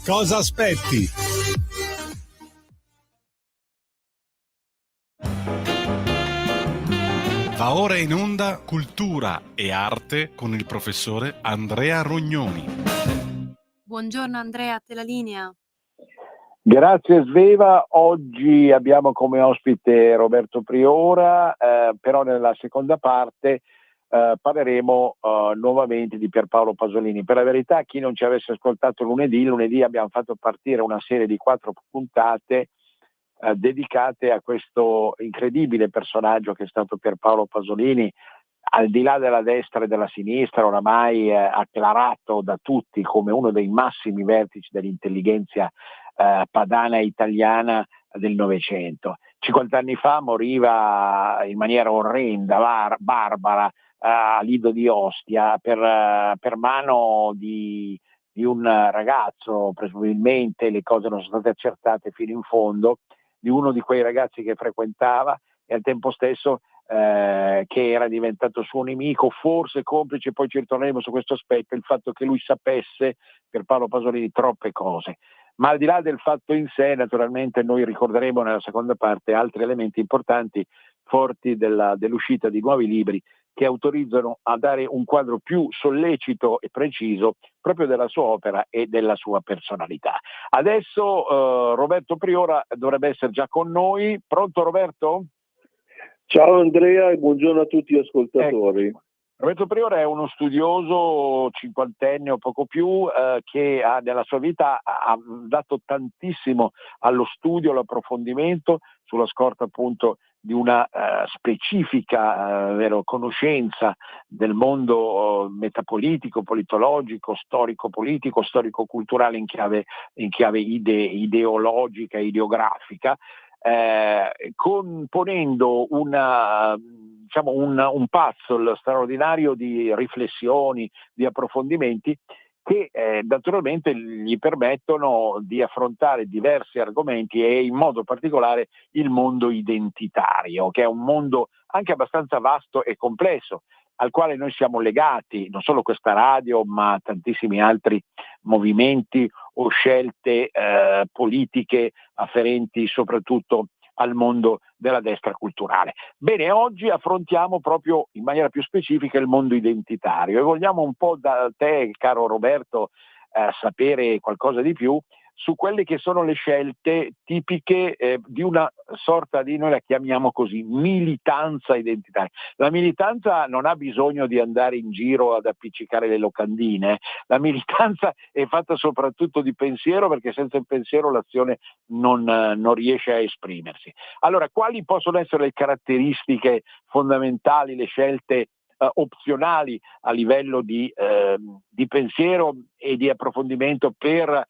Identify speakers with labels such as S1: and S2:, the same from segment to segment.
S1: Cosa aspetti? Va ora in onda Cultura e Arte con il professore Andrea Rognoni.
S2: Buongiorno Andrea, a te la linea.
S3: Grazie Sveva, oggi abbiamo come ospite Roberto Priora, però nella seconda parte parleremo nuovamente di Pierpaolo Pasolini. Per la verità, chi non ci avesse ascoltato lunedì abbiamo fatto partire una serie di 4 puntate dedicate a questo incredibile personaggio che è stato Pierpaolo Pasolini, al di là della destra e della sinistra, oramai acclarato da tutti come uno dei massimi vertici dell'intelligenza padana e italiana del Novecento. 50 anni fa moriva in maniera orrenda, barbara, a Lido di Ostia per mano di un ragazzo, presumibilmente le cose non sono state accertate fino in fondo, di uno di quei ragazzi che frequentava e al tempo stesso che era diventato suo nemico, forse complice, poi ci ritorneremo su questo aspetto, il fatto che lui sapesse, per Paolo Pasolini, troppe cose. Ma al di là del fatto in sé, naturalmente noi ricorderemo nella seconda parte altri elementi importanti, forti dell'uscita di nuovi libri che autorizzano a dare un quadro più sollecito e preciso proprio della sua opera e della sua personalità. Adesso Roberto Priora dovrebbe essere già con noi. Pronto Roberto?
S4: Ciao Andrea e buongiorno a tutti gli ascoltatori.
S3: Roberto Priora è uno studioso cinquantenne o poco più che nella sua vita ha dato tantissimo allo studio, all'approfondimento, sulla scorta appunto di una specifica conoscenza del mondo metapolitico, politologico, storico-politico, storico-culturale in chiave ideologica, ideografica, componendo un puzzle straordinario di riflessioni, di approfondimenti che naturalmente gli permettono di affrontare diversi argomenti e in modo particolare il mondo identitario, che è un mondo anche abbastanza vasto e complesso, al quale noi siamo legati, non solo questa radio, ma tantissimi altri movimenti o scelte politiche afferenti soprattutto al mondo della destra culturale. Bene, oggi affrontiamo proprio in maniera più specifica il mondo identitario e vogliamo un po' da te, caro Roberto, sapere qualcosa di più su quelle che sono le scelte tipiche di una sorta di, noi la chiamiamo così, militanza identitaria. La militanza non ha bisogno di andare in giro ad appiccicare le locandine, la militanza è fatta soprattutto di pensiero, perché senza il pensiero l'azione non riesce a esprimersi. Allora, quali possono essere le caratteristiche fondamentali, le scelte opzionali a livello di pensiero e di approfondimento per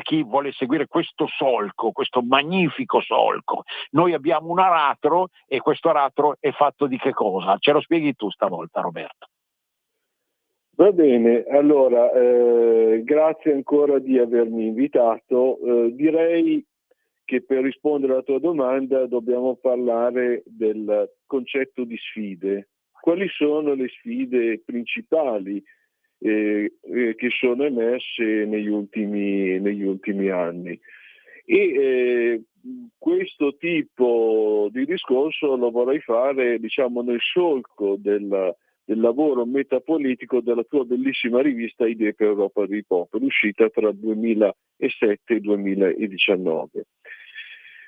S3: chi vuole seguire questo solco, questo magnifico solco? Noi abbiamo un aratro e questo aratro è fatto di che cosa? Ce lo spieghi tu stavolta, Roberto?
S4: Va bene, allora grazie ancora di avermi invitato. Direi che per rispondere alla tua domanda dobbiamo parlare del concetto di sfide. Quali sono le sfide principali che sono emerse negli ultimi anni? E questo tipo di discorso lo vorrei fare, diciamo, nel solco del lavoro metapolitico della tua bellissima rivista Idee per Europa dei Popoli, uscita tra il 2007 e il 2019.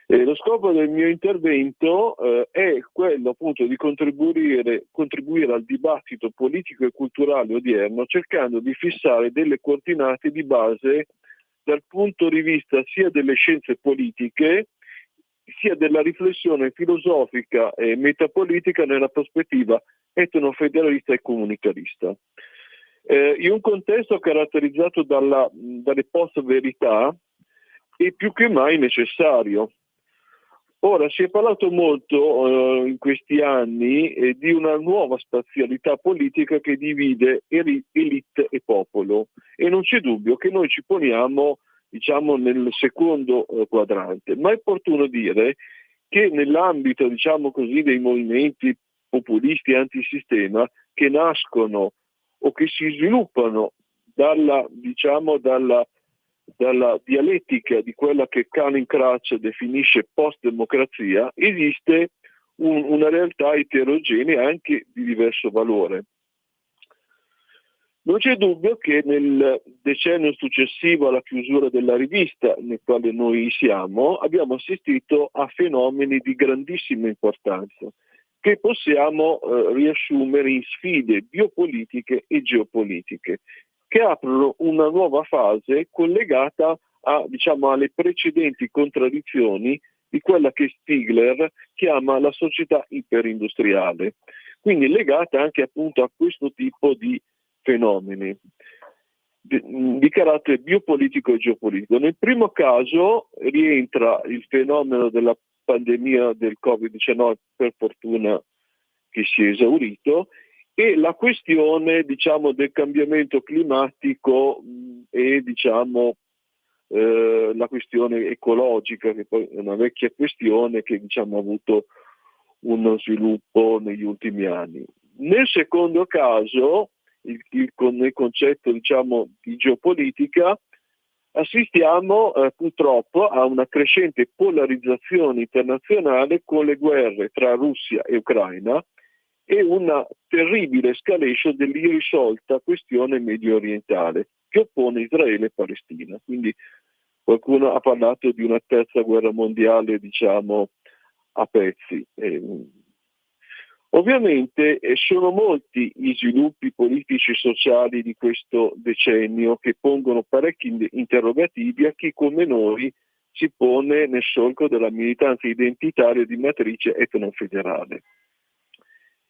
S4: Lo scopo del mio intervento è quello appunto di contribuire al dibattito politico e culturale odierno, cercando di fissare delle coordinate di base dal punto di vista sia delle scienze politiche, sia della riflessione filosofica e metapolitica nella prospettiva etnofederalista e comunitarista. In un contesto caratterizzato dalle post-verità è più che mai necessario. Ora, si è parlato molto in questi anni di una nuova spazialità politica che divide elite e popolo, e non c'è dubbio che noi ci poniamo, diciamo, nel secondo quadrante, ma è opportuno dire che nell'ambito, diciamo così, dei movimenti populisti antisistema che nascono o che si sviluppano dalla dalla dialettica di quella che Canning Crutch definisce post-democrazia, esiste una realtà eterogenea anche di diverso valore. Non c'è dubbio che nel decennio successivo alla chiusura della rivista, nel quale noi siamo, abbiamo assistito a fenomeni di grandissima importanza, che possiamo riassumere in sfide biopolitiche e geopolitiche, che aprono una nuova fase collegata alle precedenti contraddizioni di quella che Stigler chiama la società iperindustriale, quindi legata anche appunto a questo tipo di fenomeni di carattere biopolitico e geopolitico. Nel primo caso rientra il fenomeno della pandemia del Covid-19, per fortuna che si è esaurito, e la questione del cambiamento climatico e la questione ecologica, che poi è una vecchia questione che ha avuto uno sviluppo negli ultimi anni. Nel secondo caso, nel concetto di geopolitica, assistiamo purtroppo a una crescente polarizzazione internazionale con le guerre tra Russia e Ucraina e una terribile escalation dell'irrisolta questione medio orientale che oppone Israele e Palestina. Quindi qualcuno ha parlato di una terza guerra mondiale, a pezzi. Ovviamente sono molti gli sviluppi politici e sociali di questo decennio che pongono parecchi interrogativi a chi come noi si pone nel solco della militanza identitaria di matrice etnofederale.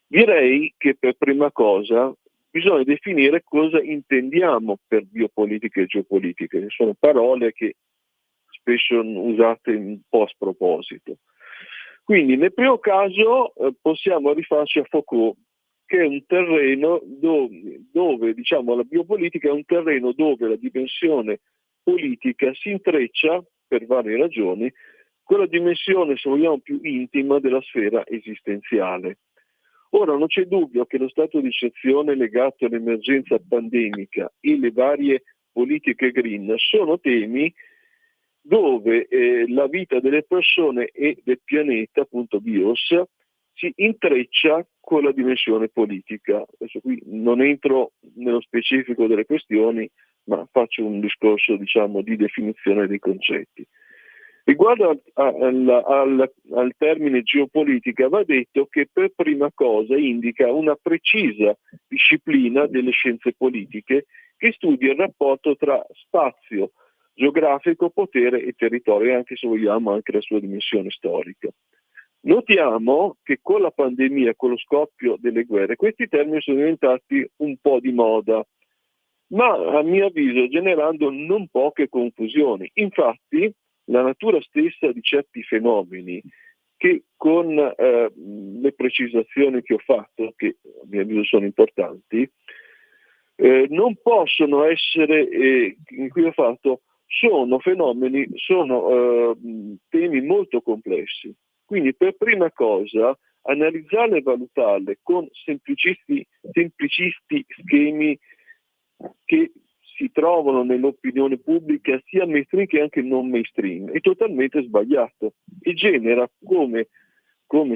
S4: Direi che per prima cosa bisogna definire cosa intendiamo per biopolitica e geopolitica, che sono parole che spesso sono usate un po' a sproposito. Quindi nel primo caso possiamo rifarci a Foucault, che è un terreno dove la biopolitica è un terreno dove la dimensione politica si intreccia, per varie ragioni, con la dimensione, se vogliamo, più intima della sfera esistenziale. Ora non c'è dubbio che lo stato di eccezione legato all'emergenza pandemica e le varie politiche green sono temi dove la vita delle persone e del pianeta, appunto BIOS, si intreccia con la dimensione politica. Adesso qui non entro nello specifico delle questioni, ma faccio un discorso di definizione dei concetti. Riguardo al termine geopolitica, va detto che per prima cosa indica una precisa disciplina delle scienze politiche che studia il rapporto tra spazio geografico, potere e territorio, anche se vogliamo anche la sua dimensione storica. Notiamo che con la pandemia, con lo scoppio delle guerre, questi termini sono diventati un po' di moda, ma a mio avviso generando non poche confusioni. Infatti la natura stessa di certi fenomeni, che con le precisazioni che ho fatto, che a mio avviso sono importanti, non possono essere, in cui ho fatto, sono fenomeni, sono temi molto complessi. Quindi per prima cosa analizzarle e valutarle con semplicisti schemi che si trovano nell'opinione pubblica sia mainstream che anche non mainstream è totalmente sbagliato e genera, come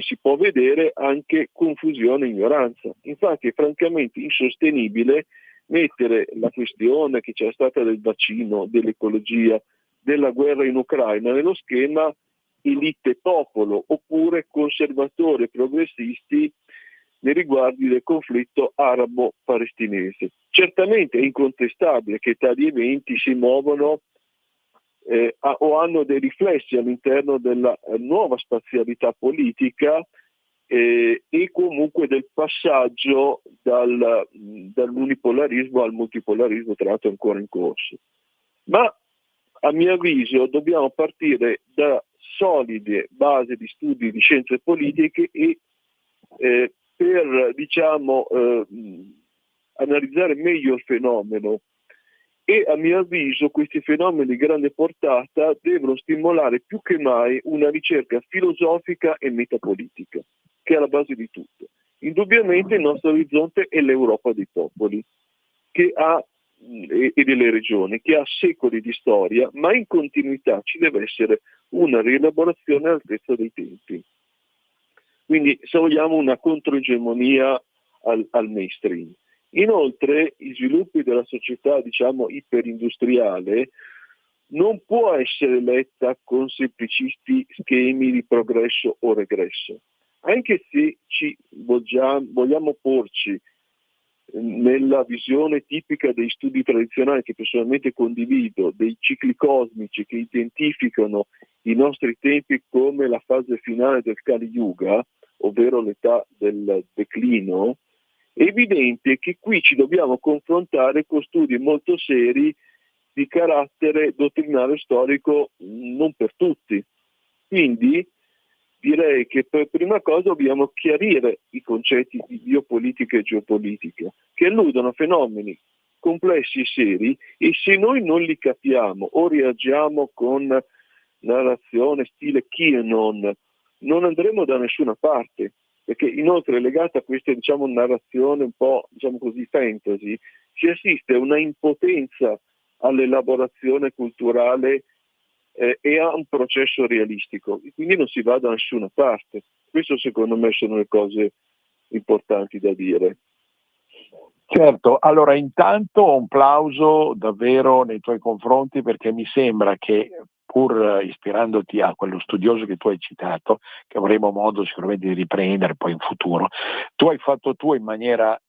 S4: si può vedere, anche confusione e ignoranza. Infatti è francamente insostenibile mettere la questione che c'è stata del vaccino, dell'ecologia, della guerra in Ucraina nello schema elite popolo oppure conservatori e progressisti nei riguardi del conflitto arabo-palestinese. Certamente è incontestabile che tali eventi si muovono o hanno dei riflessi all'interno della nuova spazialità politica e comunque del passaggio dall'unipolarismo al multipolarismo, tra l'altro ancora in corso. Ma a mio avviso dobbiamo partire da solide basi di studi di scienze politiche e per analizzare meglio il fenomeno. E a mio avviso questi fenomeni di grande portata devono stimolare più che mai una ricerca filosofica e metapolitica, che è alla base di tutto. Indubbiamente il nostro orizzonte è l'Europa dei popoli, che ha e delle regioni, che ha secoli di storia, ma in continuità ci deve essere una rielaborazione all'altezza dei tempi. Quindi, se vogliamo, una controegemonia al mainstream. Inoltre, i sviluppi della società, diciamo, iperindustriale non può essere letta con semplicisti schemi di progresso o regresso. Anche se vogliamo porci nella visione tipica dei studi tradizionali, che personalmente condivido, dei cicli cosmici che identificano i nostri tempi come la fase finale del Kali Yuga, ovvero l'età del declino, è evidente che qui ci dobbiamo confrontare con studi molto seri di carattere dottrinario storico non per tutti. Quindi direi che per prima cosa dobbiamo chiarire i concetti di biopolitica e geopolitica, che alludono a fenomeni complessi e seri, e se noi non li capiamo o reagiamo con narrazione stile QAnon, non andremo da nessuna parte, perché inoltre legata a questa, diciamo, narrazione un po', diciamo così, fantasy, si assiste a una impotenza all'elaborazione culturale e a un processo realistico, quindi non si va da nessuna parte. Questo secondo me sono le cose importanti da dire.
S3: Certo, allora intanto un plauso davvero nei tuoi confronti, perché mi sembra che, pur ispirandoti a quello studioso che tu hai citato, che avremo modo sicuramente di riprendere poi in futuro, tu hai fatto tu in maniera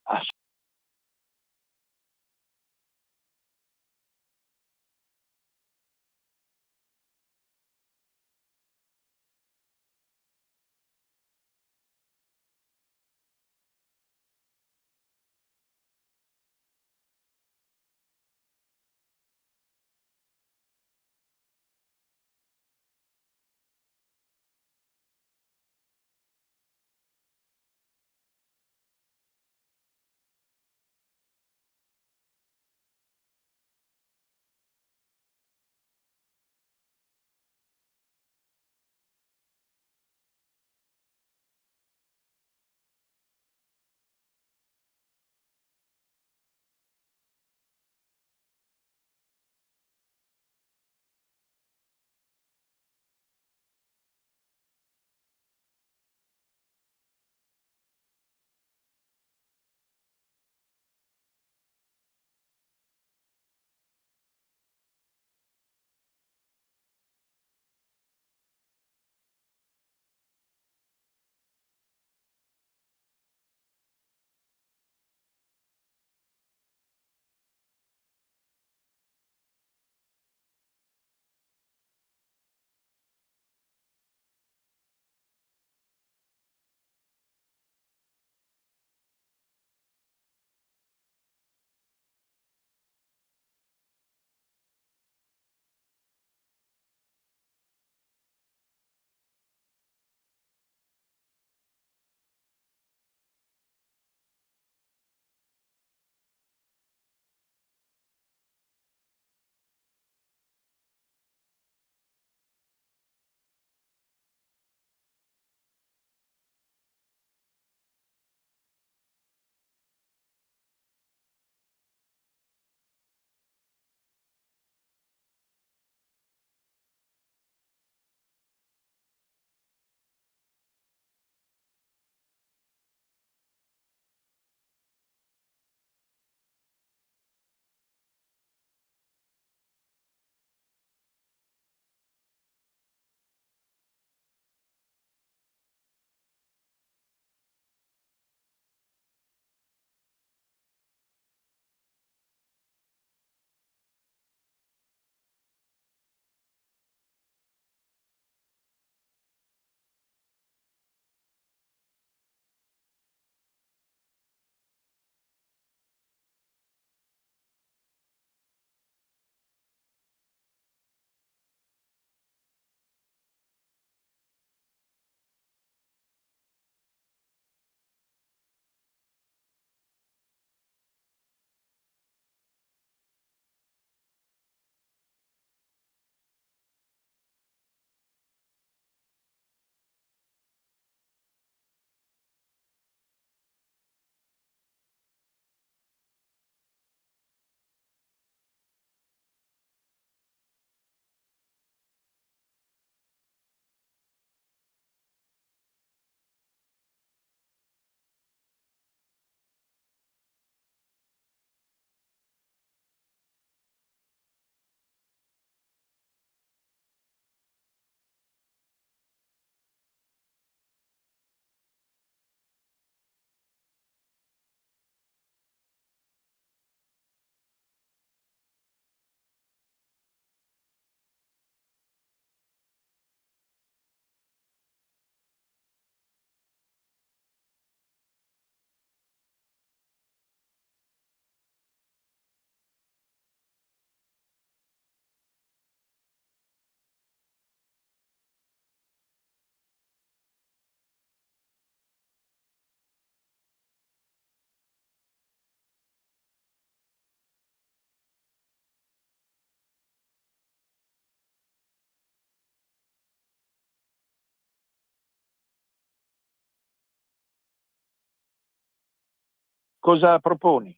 S3: cosa proponi?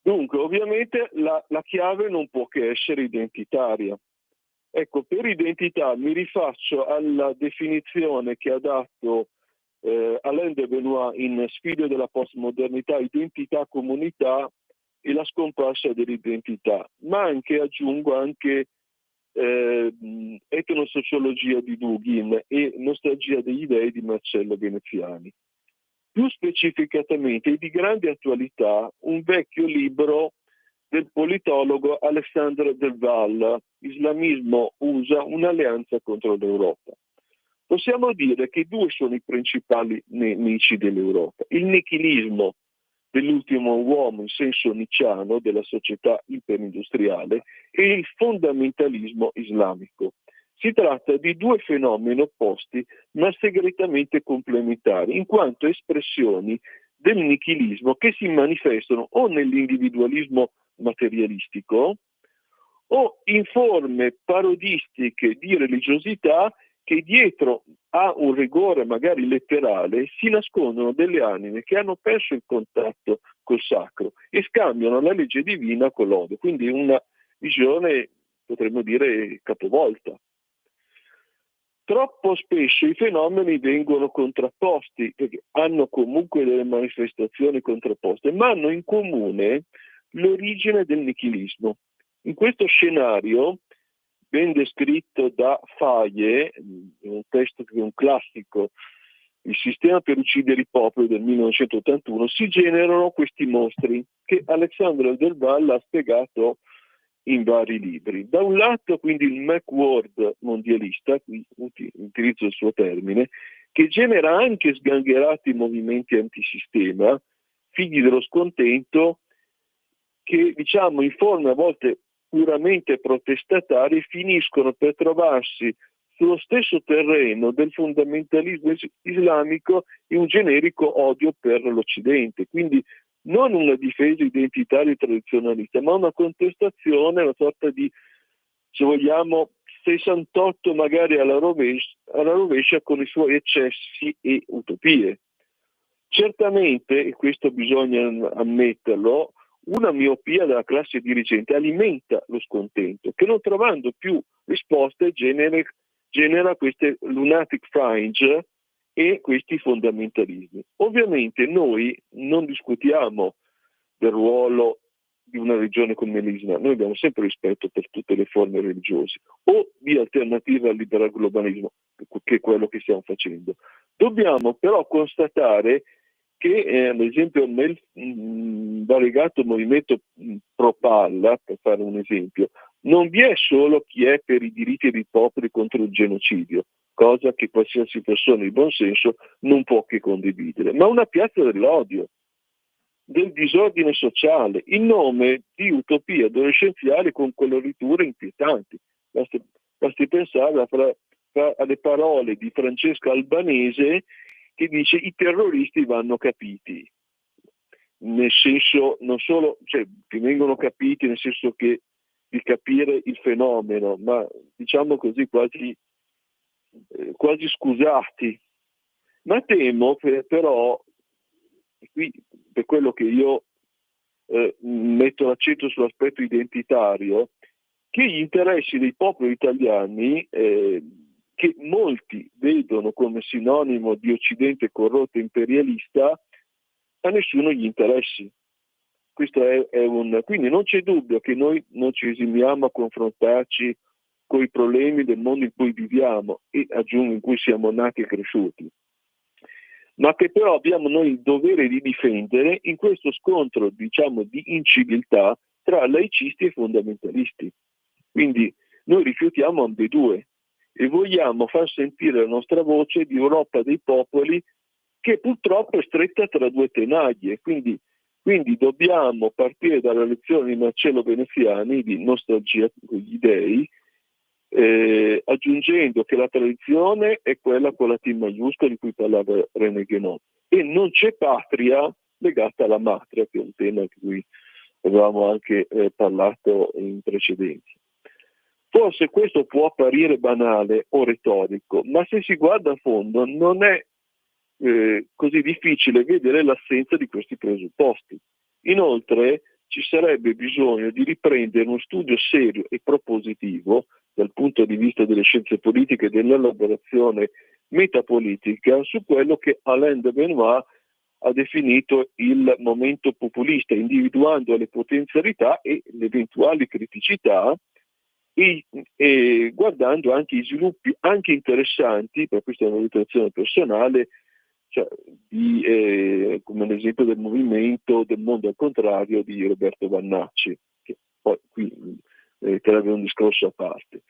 S4: Dunque, ovviamente la chiave non può che essere identitaria. Ecco, per identità mi rifaccio alla definizione che ha dato Alain de Benoist in Sfide della postmodernità, identità, comunità e la scomparsa dell'identità, ma aggiungo anche etnosociologia di Dugin e nostalgia degli dei di Marcello Veneziani. Più specificatamente è di grande attualità un vecchio libro del politologo Alexandre Delval, Islamismo USA, un'alleanza contro l'Europa. Possiamo dire che due sono i principali nemici dell'Europa: il nichilismo dell'ultimo uomo in senso nicciano della società iperindustriale e il fondamentalismo islamico. Si tratta di due fenomeni opposti ma segretamente complementari, in quanto espressioni del nichilismo che si manifestano o nell'individualismo materialistico o in forme parodistiche di religiosità che dietro a un rigore magari letterale si nascondono delle anime che hanno perso il contatto col sacro e scambiano la legge divina con l'odio. Quindi una visione, potremmo dire, capovolta. Troppo spesso i fenomeni vengono contrapposti, perché hanno comunque delle manifestazioni contrapposte, ma hanno in comune l'origine del nichilismo. In questo scenario, ben descritto da Faye, un testo che è un classico, Il sistema per uccidere i popoli del 1981, si generano questi mostri che Alexandre Delval ha spiegato in vari libri. Da un lato quindi il Macworld mondialista, qui utilizzo il suo termine, che genera anche sgangherati movimenti antisistema, figli dello scontento, che diciamo in forme a volte puramente protestatarie finiscono per trovarsi sullo stesso terreno del fondamentalismo islamico e un generico odio per l'Occidente. Quindi non una difesa identitaria e tradizionalista, ma una contestazione, una sorta di, se vogliamo, 68 magari alla rovescia con i suoi eccessi e utopie. Certamente, e questo bisogna ammetterlo, una miopia della classe dirigente alimenta lo scontento, che non trovando più risposte genera queste lunatic fringe e questi fondamentalismi. Ovviamente noi non discutiamo del ruolo di una religione come l'Islam, noi abbiamo sempre rispetto per tutte le forme religiose o di alternativa al liberal globalismo, che è quello che stiamo facendo. Dobbiamo però constatare che ad esempio nel variegato movimento pro-palla, per fare un esempio, non vi è solo chi è per i diritti dei popoli contro il genocidio, cosa che qualsiasi persona di buon senso non può che condividere, ma una piazza dell'odio, del disordine sociale, in nome di utopie adolescenziali con coloriture inquietanti. Basti pensare alle parole di Francesca Albanese che dice i terroristi vanno capiti, nel senso non solo, cioè, che vengono capiti nel senso che di capire il fenomeno, ma diciamo così quasi scusati. Ma temo però, qui per quello che io metto l'accento sull'aspetto identitario, che gli interessi dei popoli italiani, che molti vedono come sinonimo di Occidente corrotto e imperialista, a nessuno gli interessi. Questo quindi non c'è dubbio che noi non ci esimiamo a confrontarci con i problemi del mondo in cui viviamo e aggiungo in cui siamo nati e cresciuti, ma che però abbiamo noi il dovere di difendere in questo scontro, diciamo, di inciviltà tra laicisti e fondamentalisti. Quindi noi rifiutiamo ambedue e vogliamo far sentire la nostra voce di Europa dei popoli, che purtroppo è stretta tra due tenaglie. Quindi dobbiamo partire dalla lezione di Marcello Veneziani di nostalgia con gli dei, aggiungendo che la tradizione è quella con la T maiuscola di cui parlava René Guénon, e non c'è patria legata alla matria, che è un tema di cui avevamo anche parlato in precedenza. Forse questo può apparire banale o retorico, ma se si guarda a fondo non è così difficile vedere l'assenza di questi presupposti. Inoltre ci sarebbe bisogno di riprendere uno studio serio e propositivo dal punto di vista delle scienze politiche e dell'elaborazione metapolitica su quello che Alain de Benoist ha definito il momento populista, individuando le potenzialità e le eventuali criticità e guardando anche i sviluppi anche interessanti, per questa è una valutazione personale, cioè, come l'esempio del movimento del mondo al contrario di Roberto Vannacci, che poi qui sarebbe un discorso a parte.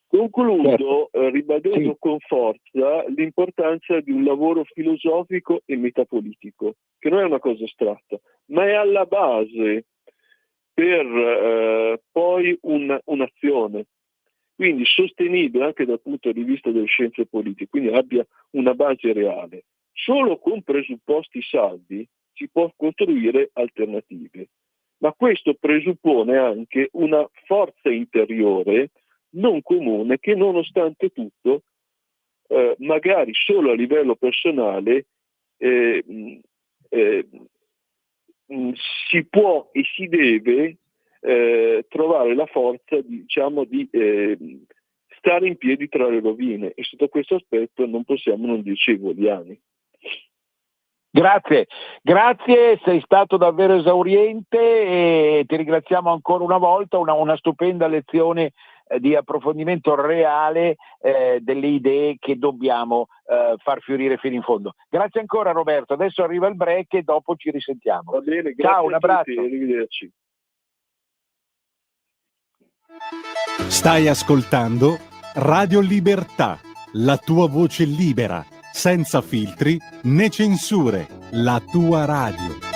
S4: Concludo ribadendo con forza l'importanza di un lavoro filosofico e metapolitico, che non è una cosa astratta, ma è alla base per poi un'azione, quindi sostenibile anche dal punto di vista delle scienze politiche, quindi abbia una base reale. Solo con presupposti saldi si può costruire alternative, ma questo presuppone anche una forza interiore non comune che nonostante tutto, magari solo a livello personale, si può e si deve trovare la forza di stare in piedi tra le rovine, e sotto questo aspetto non possiamo non dirci evoliani.
S3: Grazie, sei stato davvero esauriente e ti ringraziamo ancora una volta, una stupenda lezione di approfondimento reale delle idee che dobbiamo far fiorire fino in fondo. Grazie ancora Roberto, adesso arriva il break e dopo ci risentiamo.
S4: Va bene, grazie.
S3: Ciao, un abbraccio.
S4: A tutti, arrivederci.
S1: Stai ascoltando Radio Libertà, la tua voce libera, senza filtri né censure, la tua radio.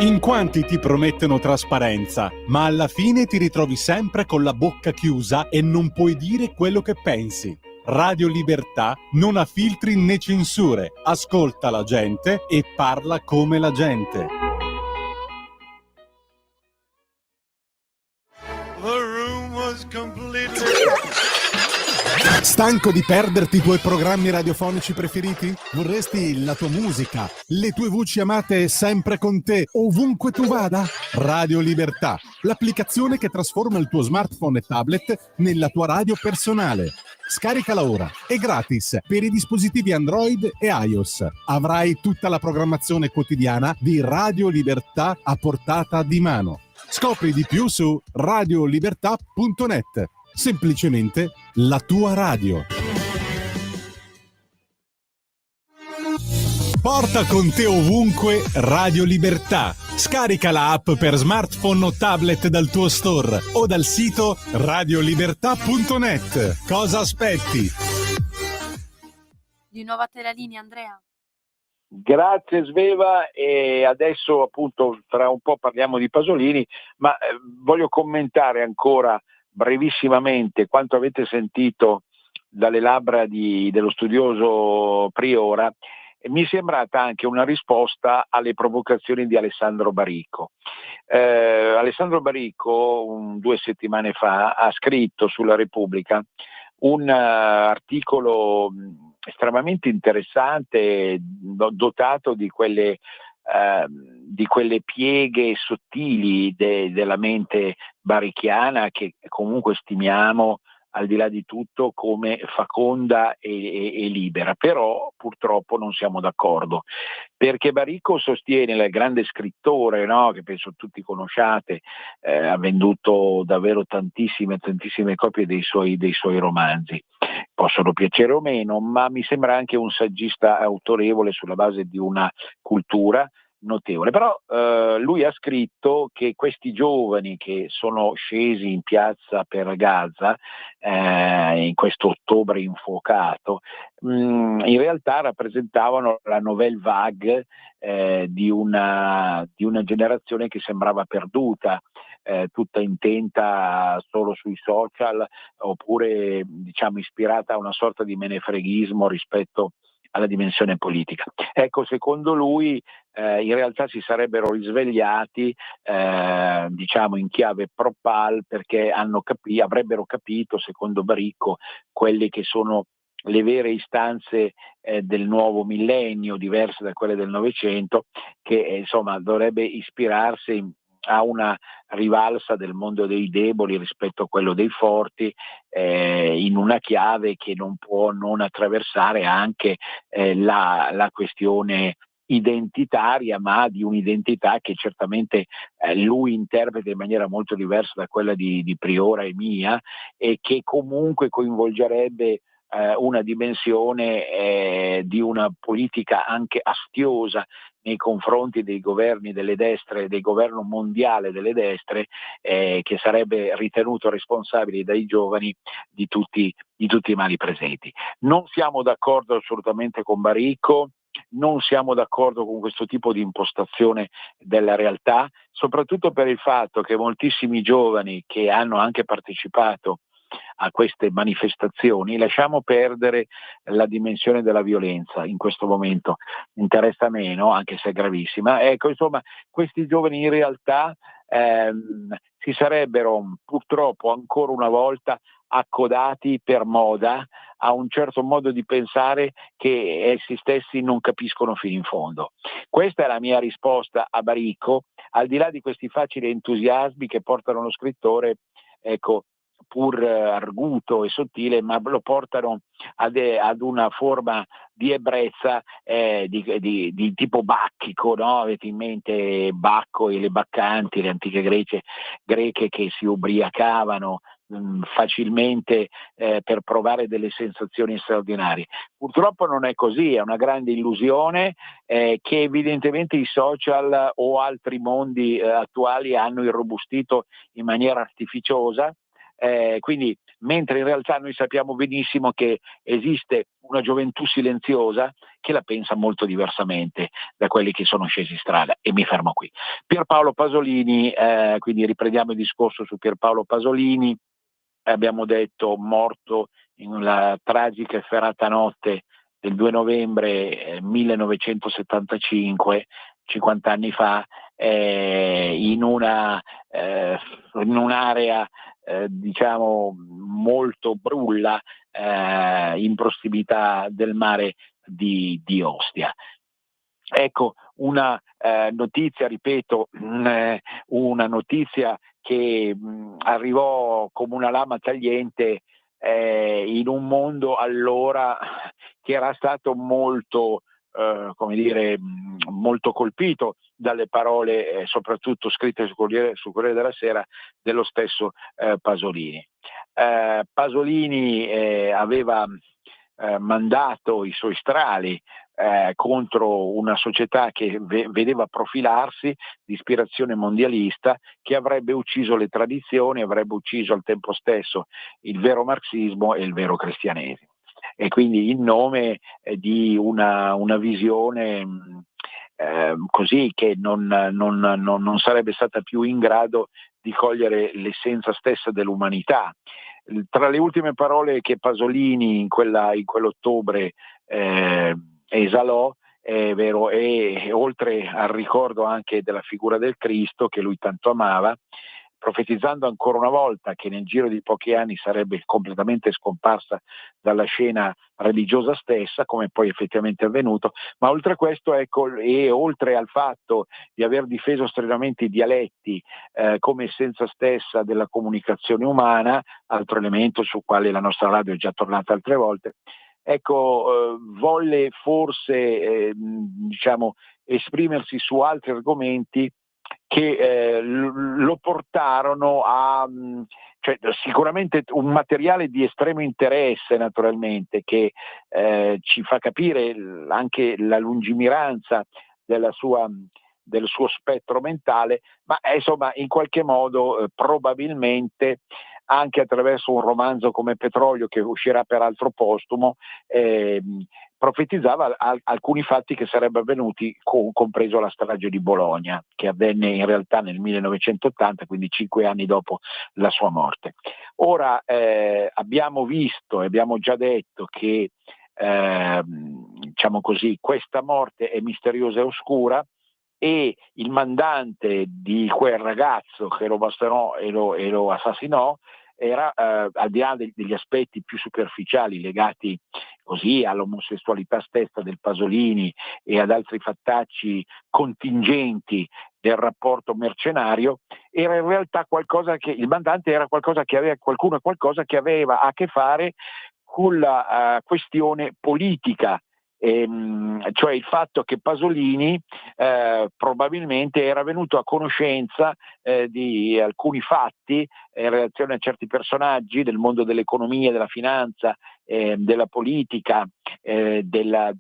S1: In quanti ti promettono trasparenza, ma alla fine ti ritrovi sempre con la bocca chiusa e non puoi dire quello che pensi. Radio Libertà non ha filtri né censure, ascolta la gente e parla come la gente. Stanco di perderti i tuoi programmi radiofonici preferiti? Vorresti la tua musica, le tue voci amate sempre con te, ovunque tu vada? Radio Libertà, l'applicazione che trasforma il tuo smartphone e tablet nella tua radio personale. Scaricala ora, è gratis per i dispositivi Android e iOS. Avrai tutta la programmazione quotidiana di Radio Libertà a portata di mano. Scopri di più su radiolibertà.net. Semplicemente la tua radio. Porta con te ovunque Radio Libertà. Scarica la app per smartphone o tablet dal tuo store o dal sito radiolibertà.net. Cosa aspetti?
S2: Di nuovo a te la linea, Andrea.
S3: Grazie Sveva, e adesso appunto tra un po' parliamo di Pasolini, ma voglio commentare ancora brevissimamente quanto avete sentito dalle labbra dello studioso Priora. Mi è sembrata anche una risposta alle provocazioni di Alessandro Baricco. Alessandro Baricco 2 settimane fa ha scritto sulla Repubblica un articolo estremamente interessante, dotato di quelle pieghe sottili della mente barichiana, che comunque stimiamo al di là di tutto come feconda e libera, però purtroppo non siamo d'accordo, perché Baricco sostiene, il grande scrittore, no, che penso tutti conosciate, ha venduto davvero tantissime copie dei suoi romanzi, possono piacere o meno, ma mi sembra anche un saggista autorevole sulla base di una cultura notevole. Però lui ha scritto che questi giovani che sono scesi in piazza per Gaza in questo ottobre infuocato, in realtà rappresentavano la nouvelle vague di una generazione che sembrava perduta, tutta intenta solo sui social, oppure diciamo ispirata a una sorta di menefreghismo rispetto alla dimensione politica. Ecco, secondo lui in realtà si sarebbero risvegliati diciamo in chiave pro-PAL, perché avrebbero capito, secondo Baricco, quelle che sono le vere istanze del nuovo millennio, diverse da quelle del Novecento, che insomma dovrebbe ispirarsi a una rivalsa del mondo dei deboli rispetto a quello dei forti, in una chiave che non può non attraversare anche la questione identitaria, ma di un'identità che certamente lui interpreta in maniera molto diversa da quella di Priora e mia, e che comunque coinvolgerebbe una dimensione di una politica anche astiosa nei confronti dei governi delle destre, del governo mondiale delle destre, che sarebbe ritenuto responsabile dai giovani di tutti i mali presenti. Non siamo d'accordo assolutamente con Baricco, non siamo d'accordo con questo tipo di impostazione della realtà, soprattutto per il fatto che moltissimi giovani che hanno anche partecipato a queste manifestazioni, lasciamo perdere la dimensione della violenza, in questo momento interessa meno, anche se è gravissima. Ecco, insomma, questi giovani in realtà si sarebbero purtroppo ancora una volta accodati per moda a un certo modo di pensare che essi stessi non capiscono fino in fondo. Questa è la mia risposta a Baricco, al di là di questi facili entusiasmi che portano lo scrittore, ecco, pur arguto e sottile, ma lo portano ad una forma di ebbrezza di tipo bacchico, no? Avete in mente Bacco e le baccanti, le antiche greche che si ubriacavano facilmente per provare delle sensazioni straordinarie. Purtroppo non è così, è una grande illusione che evidentemente i social o altri mondi attuali hanno irrobustito in maniera artificiosa. Quindi, mentre in realtà noi sappiamo benissimo che esiste una gioventù silenziosa che la pensa molto diversamente da quelli che sono scesi in strada, e mi fermo qui. Pierpaolo Pasolini, quindi riprendiamo il discorso su Pierpaolo Pasolini, abbiamo detto morto in una tragica e ferrata notte del 2 novembre 1975, 50 anni fa, in un'area diciamo molto brulla in prossimità del mare di Ostia. Ecco, una notizia, ripeto, una notizia che arrivò come una lama tagliente in un mondo allora che era stato molto, molto colpito dalle parole, soprattutto scritte sul Corriere della Sera, dello stesso Pasolini. Pasolini aveva mandato i suoi strali contro una società che vedeva profilarsi di ispirazione mondialista, che avrebbe ucciso le tradizioni, avrebbe ucciso al tempo stesso il vero marxismo e il vero cristianesimo, e quindi in nome di una visione così che non sarebbe stata più in grado di cogliere l'essenza stessa dell'umanità. Tra le ultime parole che Pasolini in quell'ottobre esalò, è vero, e oltre al ricordo anche della figura del Cristo che lui tanto amava, profetizzando ancora una volta che nel giro di pochi anni sarebbe completamente scomparsa dalla scena religiosa stessa, come poi effettivamente è avvenuto, ma oltre a questo, ecco, e oltre al fatto di aver difeso strenuamente i dialetti come essenza stessa della comunicazione umana, altro elemento su quale la nostra radio è già tornata altre volte, ecco, volle forse diciamo esprimersi su altri argomenti che lo portarono a cioè, sicuramente un materiale di estremo interesse, naturalmente, che ci fa capire anche la lungimiranza del suo spettro mentale, ma insomma in qualche modo probabilmente anche attraverso un romanzo come Petrolio, che uscirà peraltro postumo, profetizzava alcuni fatti che sarebbero avvenuti, compreso la strage di Bologna, che avvenne in realtà nel 1980, quindi 5 anni dopo la sua morte. Ora abbiamo visto e abbiamo già detto che diciamo così, questa morte è misteriosa e oscura, e il mandante di quel ragazzo che lo bastonò e lo assassinò era, al di là degli aspetti più superficiali legati così all'omosessualità stessa del Pasolini e ad altri fattacci contingenti del rapporto mercenario, era in realtà qualcosa che il mandante era qualcosa che aveva qualcosa che aveva a che fare con la questione politica. Cioè il fatto che Pasolini probabilmente era venuto a conoscenza di alcuni fatti in relazione a certi personaggi del mondo dell'economia, della finanza, della politica, della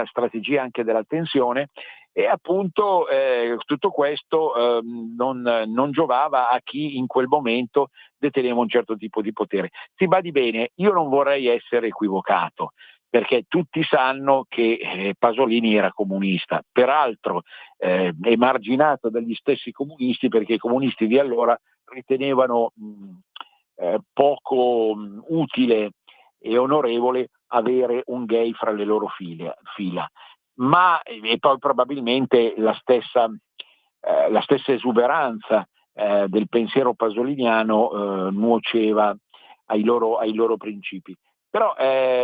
S3: strategia anche della tensione, e appunto tutto questo non giovava a chi in quel momento deteneva un certo tipo di potere. Si badi bene, io non vorrei essere equivocato, perché tutti sanno che Pasolini era comunista, peraltro emarginato dagli stessi comunisti, perché i comunisti di allora ritenevano poco utile e onorevole avere un gay fra le loro fila. Ma e poi probabilmente la stessa esuberanza del pensiero pasoliniano nuoceva ai loro principi. Però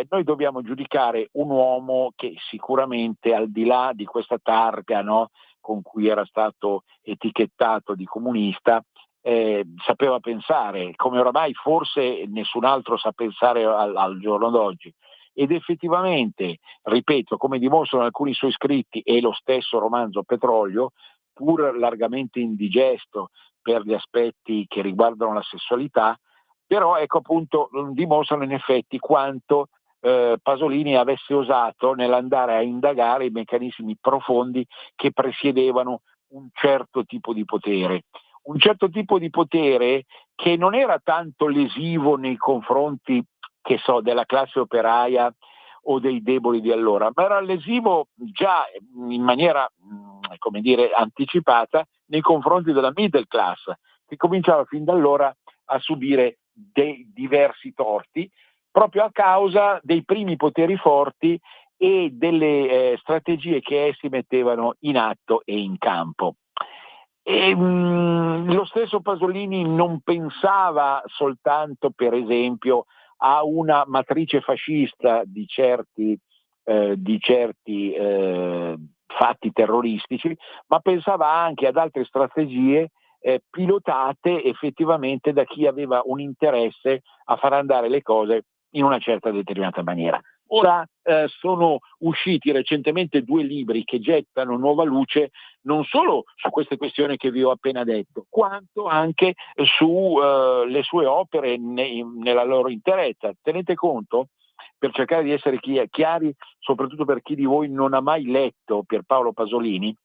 S3: noi dobbiamo giudicare un uomo che sicuramente, al di là di questa targa, no, con cui era stato etichettato di comunista, sapeva pensare, come oramai forse nessun altro sa pensare al giorno d'oggi. Ed effettivamente, ripeto, come dimostrano alcuni suoi scritti e lo stesso romanzo Petrolio, pur largamente indigesto per gli aspetti che riguardano la sessualità, però ecco appunto dimostrano in effetti quanto Pasolini avesse osato nell'andare a indagare i meccanismi profondi che presiedevano un certo tipo di potere che non era tanto lesivo nei confronti, che so, della classe operaia o dei deboli di allora, ma era lesivo già in maniera, come dire, anticipata nei confronti della middle class, che cominciava fin da allora a subire dei diversi torti, proprio a causa dei primi poteri forti e delle strategie che essi mettevano in atto e in campo. Lo stesso Pasolini non pensava soltanto, per esempio, a una matrice fascista di certi fatti terroristici, ma pensava anche ad altre strategie pilotate effettivamente da chi aveva un interesse a far andare le cose in una certa determinata maniera. Ora sono usciti recentemente 2 libri che gettano nuova luce non solo su queste questioni che vi ho appena detto, quanto anche su le sue opere nella loro interezza. Tenete conto, per cercare di essere chiari, soprattutto per chi di voi non ha mai letto Pierpaolo Pasolini,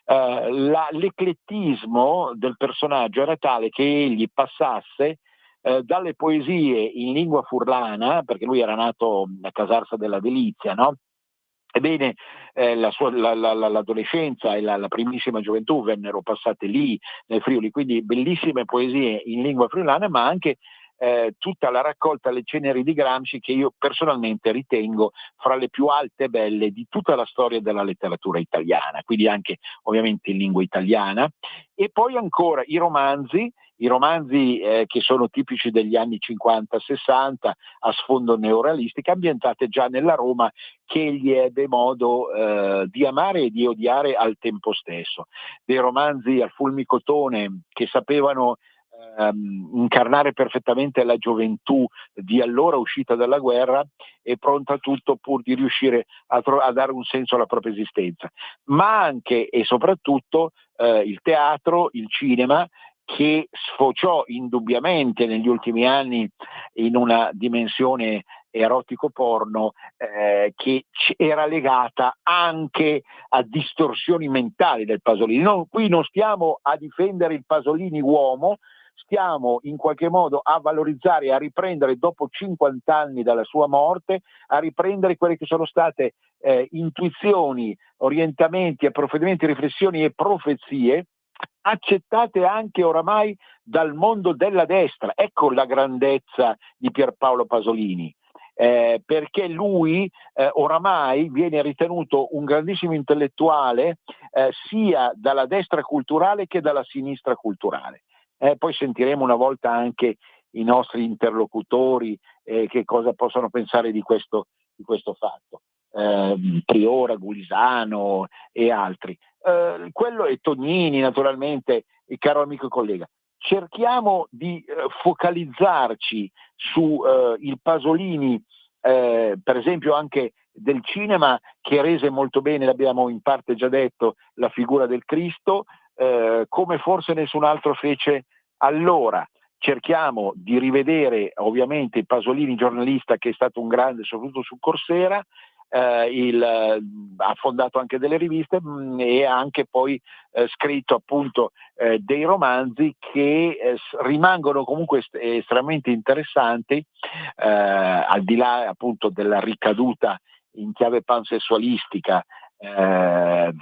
S3: l'eclettismo del personaggio era tale che egli passasse dalle poesie in lingua furlana, perché lui era nato a Casarsa della Delizia, no? Ebbene, l'adolescenza e la primissima gioventù vennero passate lì nel Friuli, quindi bellissime poesie in lingua friulana, ma anche tutta la raccolta Le ceneri di Gramsci, che io personalmente ritengo fra le più alte e belle di tutta la storia della letteratura italiana, quindi anche ovviamente in lingua italiana. E poi ancora i romanzi che sono tipici degli anni 50-60 a sfondo neorealistico, ambientate già nella Roma che egli ebbe modo di amare e di odiare al tempo stesso. Dei romanzi al fulmicotone che sapevano incarnare perfettamente la gioventù di allora uscita dalla guerra e pronta a tutto pur di riuscire a dare un senso alla propria esistenza, ma anche e soprattutto il teatro, il cinema, che sfociò indubbiamente negli ultimi anni in una dimensione erotico porno che era legata anche a distorsioni mentali del Pasolini. Qui non stiamo a difendere il Pasolini uomo, stiamo in qualche modo a valorizzare e a riprendere, dopo 50 anni dalla sua morte, a riprendere quelle che sono state intuizioni, orientamenti, approfondimenti, riflessioni e profezie accettate anche oramai dal mondo della destra. Ecco la grandezza di Pierpaolo Pasolini. perché lui oramai viene ritenuto un grandissimo intellettuale sia dalla destra culturale che dalla sinistra culturale. Poi sentiremo una volta anche i nostri interlocutori che cosa possono pensare di questo fatto. Priora, Gulisano e altri. Quello è Tognini, naturalmente, il caro amico e collega. Cerchiamo di focalizzarci su il Pasolini, per esempio anche del cinema, che rese molto bene, l'abbiamo in parte già detto, la figura del Cristo, come forse nessun altro fece allora. Cerchiamo di rivedere ovviamente Pasolini giornalista, che è stato un grande soprattutto su Corsera, ha fondato anche delle riviste e ha anche poi scritto appunto dei romanzi che rimangono comunque estremamente interessanti, al di là appunto della ricaduta in chiave pansessualistica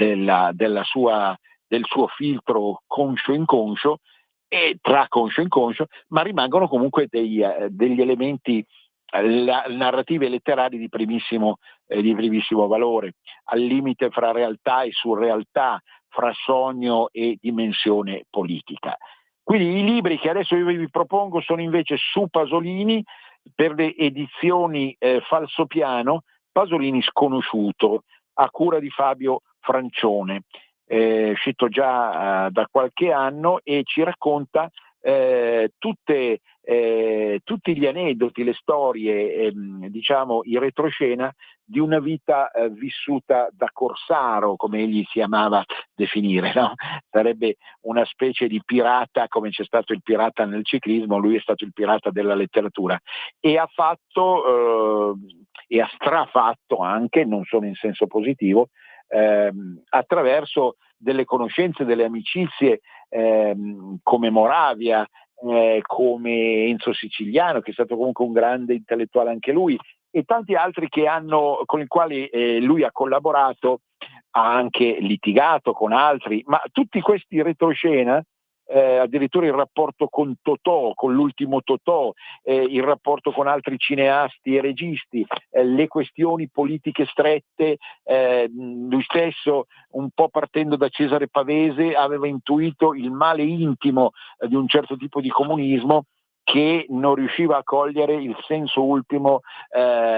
S3: del suo filtro conscio-inconscio e tra conscio e inconscio, ma rimangono comunque degli elementi narrativi e letterari di primissimo valore, al limite fra realtà e surrealtà, fra sogno e dimensione politica. Quindi i libri che adesso io vi propongo sono invece su Pasolini, per le edizioni Falsopiano, Pasolini sconosciuto, a cura di Fabio Francione, uscito già da qualche anno, e ci racconta tutti gli aneddoti, le storie, diciamo i retroscena di una vita vissuta da corsaro, come egli si amava definire, no? Sarebbe una specie di pirata, come c'è stato il pirata nel ciclismo, lui è stato il pirata della letteratura, e ha fatto e ha strafatto anche, non solo in senso positivo, attraverso delle conoscenze, delle amicizie, come Moravia, come Enzo Siciliano, che è stato comunque un grande intellettuale anche lui, e tanti altri con i quali lui ha collaborato, ha anche litigato con altri, ma tutti questi retroscena, addirittura il rapporto con Totò, con l'ultimo Totò, il rapporto con altri cineasti e registi, le questioni politiche strette, lui stesso, un po' partendo da Cesare Pavese, aveva intuito il male intimo di un certo tipo di comunismo, che non riusciva a cogliere il senso ultimo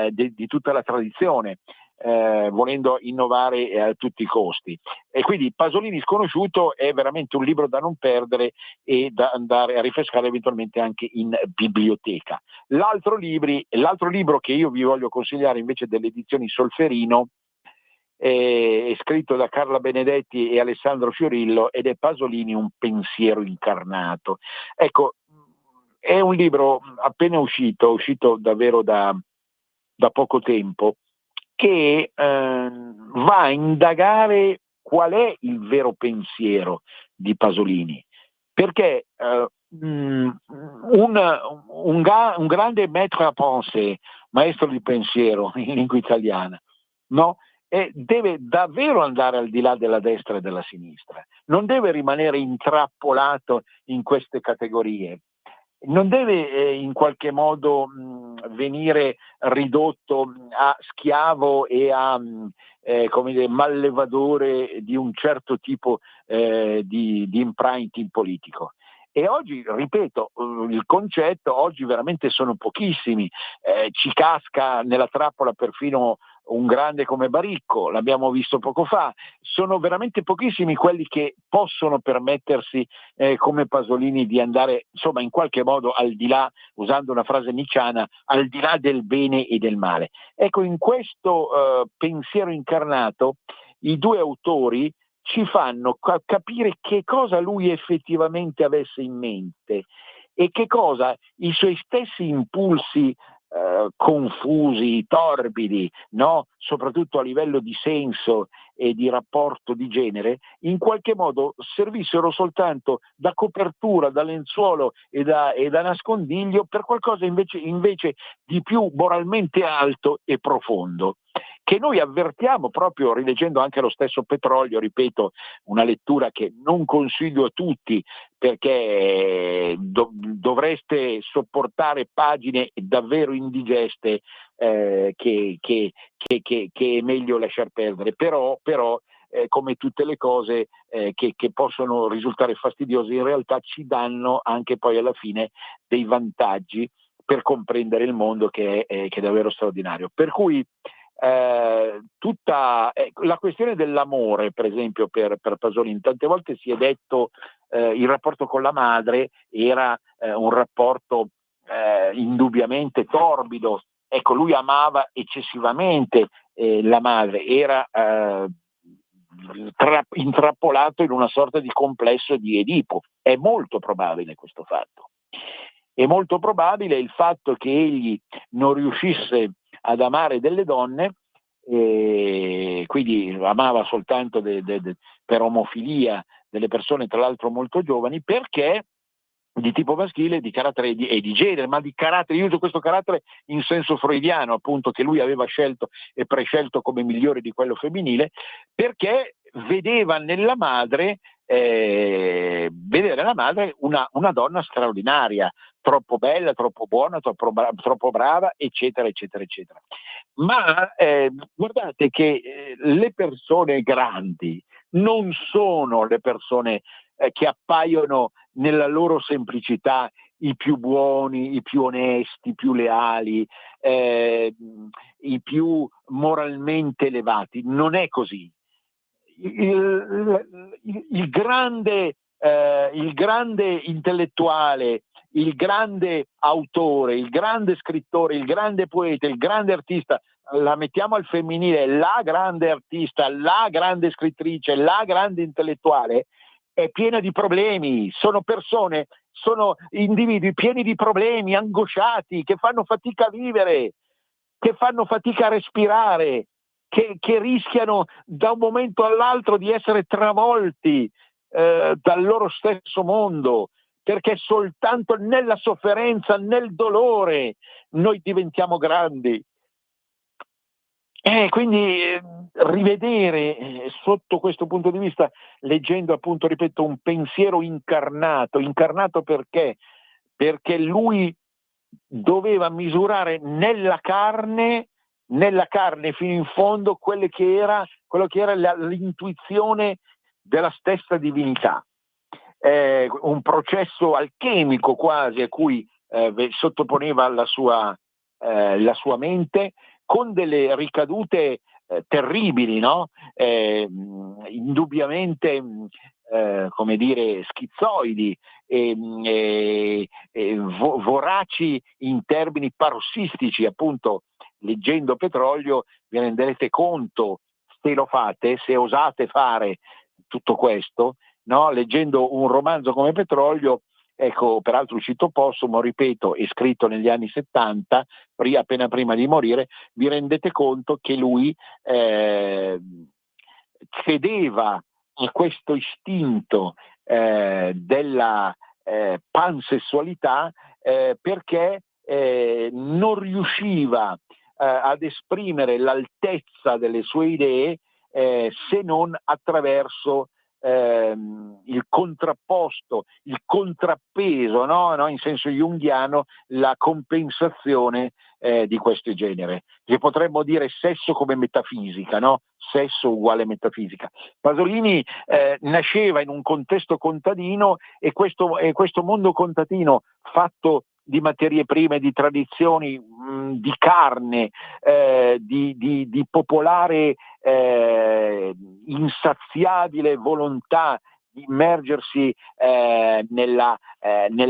S3: di tutta la tradizione, volendo innovare a tutti i costi. E quindi Pasolini sconosciuto è veramente un libro da non perdere e da andare a rifrescare eventualmente anche in biblioteca. L'altro libro che io vi voglio consigliare invece, delle edizioni Solferino, è scritto da Carla Benedetti e Alessandro Fiorillo, ed è Pasolini, un pensiero incarnato. Ecco, è un libro appena uscito davvero da poco tempo, che va a indagare qual è il vero pensiero di Pasolini, perché un grande maître à penser, maestro di pensiero in lingua italiana, no? Deve davvero andare al di là della destra e della sinistra, non deve rimanere intrappolato in queste categorie, non deve in qualche modo venire ridotto a schiavo e a come dire, mallevadore di un certo tipo di imprinting politico. E oggi, ripeto, il concetto oggi veramente sono pochissimi, ci casca nella trappola perfino un grande come Baricco, l'abbiamo visto poco fa. Sono veramente pochissimi quelli che possono permettersi, come Pasolini, di andare insomma in qualche modo al di là, usando una frase nicciana, al di là del bene e del male. Ecco, in questo pensiero incarnato i due autori ci fanno capire che cosa lui effettivamente avesse in mente e che cosa i suoi stessi impulsi confusi, torbidi, no? Soprattutto a livello di senso e di rapporto di genere, in qualche modo servissero soltanto da copertura, da lenzuolo e da nascondiglio per qualcosa invece di più moralmente alto e profondo, che noi avvertiamo proprio rileggendo anche lo stesso Petrolio. Ripeto, una lettura che non consiglio a tutti, perché dovreste sopportare pagine davvero indigeste che è meglio lasciar perdere, però come tutte le cose che possono risultare fastidiose, in realtà ci danno anche poi alla fine dei vantaggi per comprendere il mondo che è davvero straordinario. Per cui tutta la questione dell'amore, per esempio, per Pasolini, tante volte si è detto il rapporto con la madre era un rapporto indubbiamente torbido. Ecco, lui amava eccessivamente la madre, era intrappolato in una sorta di complesso di Edipo. È molto probabile questo fatto. È molto probabile il fatto che egli non riuscisse ad amare delle donne, quindi amava soltanto per omofilia delle persone, tra l'altro molto giovani, perché di tipo maschile, di carattere e di genere, ma di carattere, io uso questo carattere in senso freudiano, appunto, che lui aveva scelto e prescelto come migliore di quello femminile, perché vedeva nella madre una donna straordinaria, troppo bella, troppo buona, troppo brava, eccetera, eccetera, eccetera. Ma guardate che le persone grandi non sono le persone che appaiono nella loro semplicità i più buoni, i più onesti, i più leali, i più moralmente elevati. Non è così. Il grande intellettuale, il grande autore, il grande scrittore, il grande poeta, il grande artista, la mettiamo al femminile, la grande artista, la grande scrittrice, la grande intellettuale, è piena di problemi, sono individui pieni di problemi, angosciati, che fanno fatica a vivere, che fanno fatica a respirare, che rischiano da un momento all'altro di essere travolti dal loro stesso mondo, perché soltanto nella sofferenza, nel dolore, noi diventiamo grandi. Quindi rivedere sotto questo punto di vista, leggendo appunto, ripeto, un pensiero incarnato perché lui doveva misurare nella carne fino in fondo quello che era l'intuizione della stessa divinità, un processo alchemico quasi a cui sottoponeva la sua mente, con delle ricadute terribili, no? Indubbiamente come dire, schizoidi voraci in termini parossistici. Appunto, leggendo Petrolio vi renderete conto, se lo fate, se osate fare tutto questo, no? Leggendo un romanzo come Petrolio, ecco, peraltro uscito postumo, ripeto, è scritto negli anni 70, appena prima di morire, vi rendete conto che lui credeva a questo istinto della pansessualità perché non riusciva ad esprimere l'altezza delle sue idee se non attraverso il contrapposto, il contrappeso, no? In senso junghiano, la compensazione di questo genere, che potremmo dire sesso come metafisica, no? Sesso uguale metafisica. Pasolini nasceva in un contesto contadino e questo mondo contadino, fatto di materie prime, di tradizioni, di carne, di popolare insaziabile volontà di immergersi nella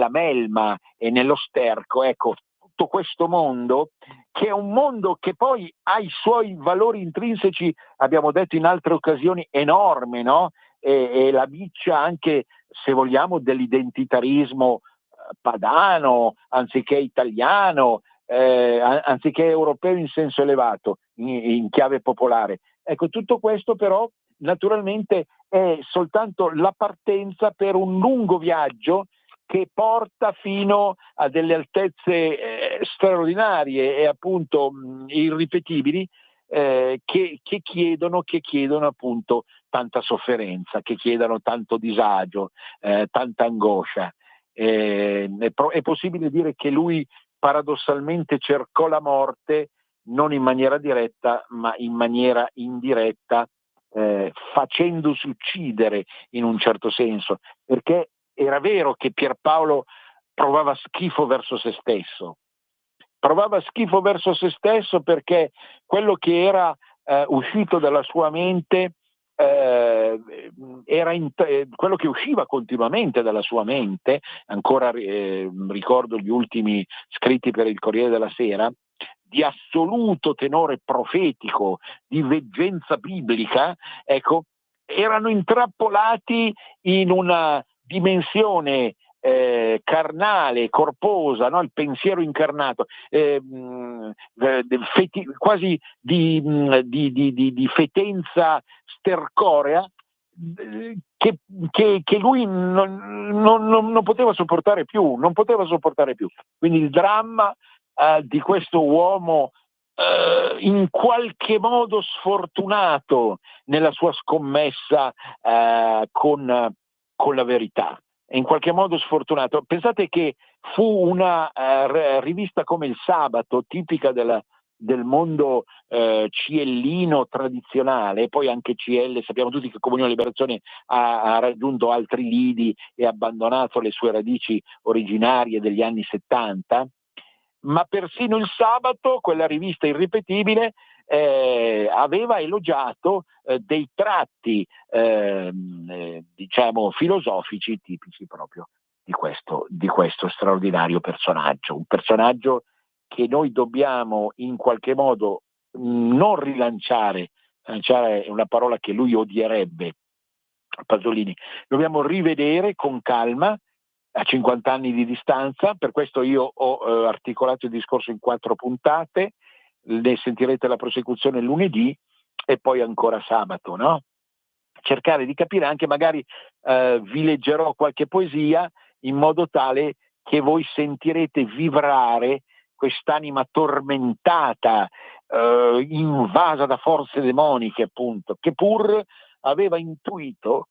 S3: melma e nello sterco. Ecco, tutto questo mondo, che è un mondo che poi ha i suoi valori intrinseci, abbiamo detto in altre occasioni, enorme, no? E la biccia anche, se vogliamo, dell'identitarismo padano, anziché italiano, anziché europeo in senso elevato, in chiave popolare. Ecco, tutto questo però naturalmente è soltanto la partenza per un lungo viaggio che porta fino a delle altezze straordinarie e appunto irripetibili, che chiedono appunto tanta sofferenza, che chiedono tanto disagio, tanta angoscia. È possibile dire che lui paradossalmente cercò la morte non in maniera diretta, ma in maniera indiretta, facendosi uccidere in un certo senso, perché era vero che Pierpaolo provava schifo verso se stesso. Provava schifo verso se stesso perché quello che era uscito dalla sua mente quello che usciva continuamente dalla sua mente, ancora ricordo gli ultimi scritti per il Corriere della Sera, di assoluto tenore profetico, di veggenza biblica, ecco, erano intrappolati in una dimensione carnale, corposa, no? Il pensiero incarnato, quasi di fetenza stercorea, che lui non poteva sopportare più, non poteva sopportare più. Quindi il dramma di questo uomo in qualche modo sfortunato nella sua scommessa con la verità. In qualche modo sfortunato. Pensate che fu una rivista come il Sabato, tipica del mondo ciellino tradizionale, poi anche CL, sappiamo tutti che Comunione e Liberazione ha raggiunto altri lidi e abbandonato le sue radici originarie degli anni 70, ma persino il Sabato, quella rivista irripetibile, aveva elogiato dei tratti diciamo filosofici tipici proprio di questo straordinario personaggio, un personaggio che noi dobbiamo in qualche modo non rilanciare è una parola che lui odierebbe, Pasolini, dobbiamo rivedere con calma a 50 anni di distanza. Per questo io ho articolato il discorso in 4 puntate, ne sentirete la prosecuzione lunedì e poi ancora sabato, no? Cercare di capire, anche magari vi leggerò qualche poesia in modo tale che voi sentirete vibrare quest'anima tormentata, invasa da forze demoniche, appunto, che pur aveva intuito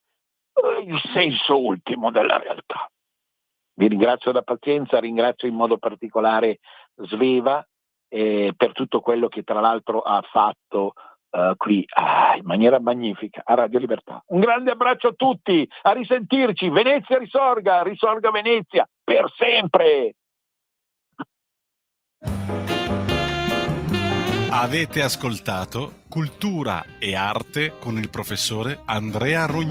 S3: il senso ultimo della realtà. Vi ringrazio della pazienza, ringrazio in modo particolare Sveva per tutto quello che tra l'altro ha fatto qui in maniera magnifica a Radio Libertà. Un grande abbraccio a tutti, a risentirci. Venezia risorga Venezia per sempre.
S1: Avete ascoltato Cultura e Arte con il professore Andrea Rognoni.